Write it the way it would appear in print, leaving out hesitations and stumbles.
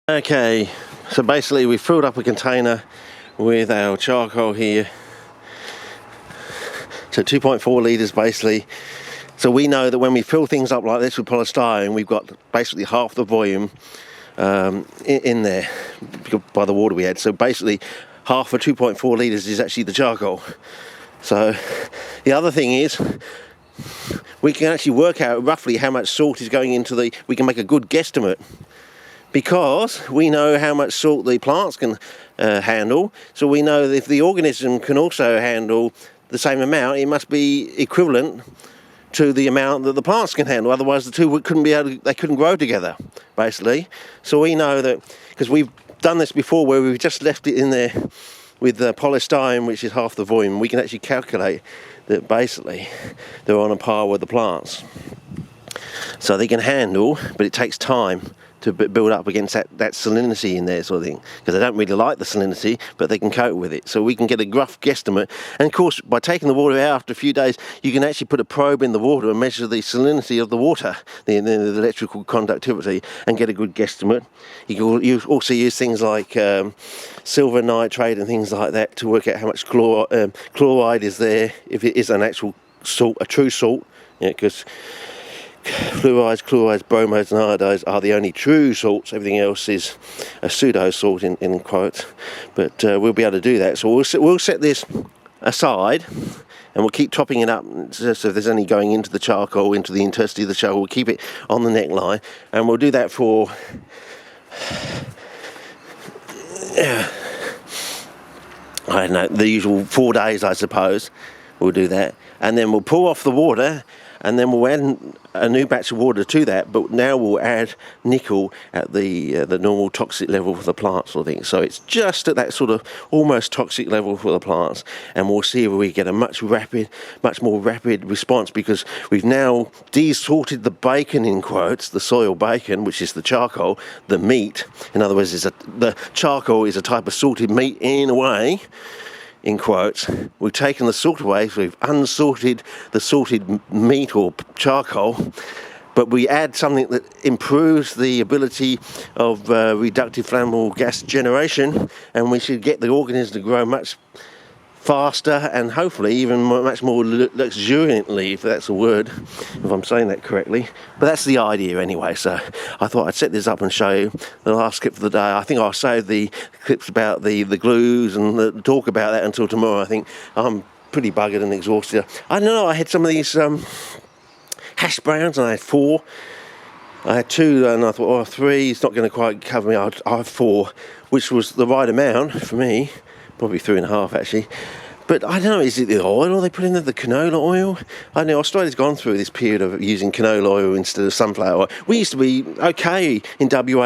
Okay, so basically we filled up a container with our charcoal here, so 2.4 litres basically. So we know that when we fill things up like this with polystyrene, we've got basically half the volume in there by the water we had. So basically half of 2.4 litres is actually the charcoal. So the other thing is we can actually work out roughly how much salt is going into we can make a good guesstimate, because we know how much salt the plants can handle. So we know that if the organism can also handle the same amount, it must be equivalent to the amount that the plants can handle. Otherwise the two they couldn't grow together, basically. So we know that, because we've done this before where we've just left it in there with polystyrene, which is half the volume, we can actually calculate that basically they're on a par with the plants. So they can handle, but it takes time to build up against that salinity in there, sort of thing, because they don't really like the salinity, but they can cope with it. So we can get a rough guesstimate, and of course by taking the water out after a few days, you can actually put a probe in the water and measure the salinity of the water, the electrical conductivity, and get a good guesstimate. You also use things like silver nitrate and things like that to work out how much chloride is there, if it is an actual salt, a true salt, because fluorides, chlorides, bromides and iodides are the only true salts. Everything else is a pseudo salt in quotes, but we'll be able to do that. So we'll set this aside and we'll keep topping it up, so if there's any going into the charcoal, into the intensity of the charcoal, we'll keep it on the neckline, and we'll do that for I don't know, the usual 4 days, I suppose. We'll do that, and then we'll pull off the water, and then we'll add a new batch of water to that, but now we'll add nickel at the normal toxic level for the plants, sort of thing. So it's just at that sort of almost toxic level for the plants, and we'll see if we get a much more rapid response, because we've now desalted the bacon, in quotes, the soil bacon, which is the charcoal, the meat. In other words, the charcoal is a type of salted meat in a way, in quotes. We've taken the salt away, so we've unsalted the salted meat or charcoal, but we add something that improves the ability of reductive flammable gas generation, and we should get the organism to grow much faster and hopefully even much more luxuriantly, if that's a word, if I'm saying that correctly. But that's the idea anyway, so I thought I'd set this up and show you the last clip for the day. I think I'll save the clips about the glues and talk about that until tomorrow. I think I'm pretty buggered and exhausted. I don't know, I had some of these hash browns, and I had 4. I had 2 and I thought, oh, 3 is not going to quite cover me. I'll have 4, which was the right amount for me. Probably 3.5 actually. But I don't know, is it the oil or they put in the canola oil? I don't know, Australia's gone through this period of using canola oil instead of sunflower oil. We used to be okay in WA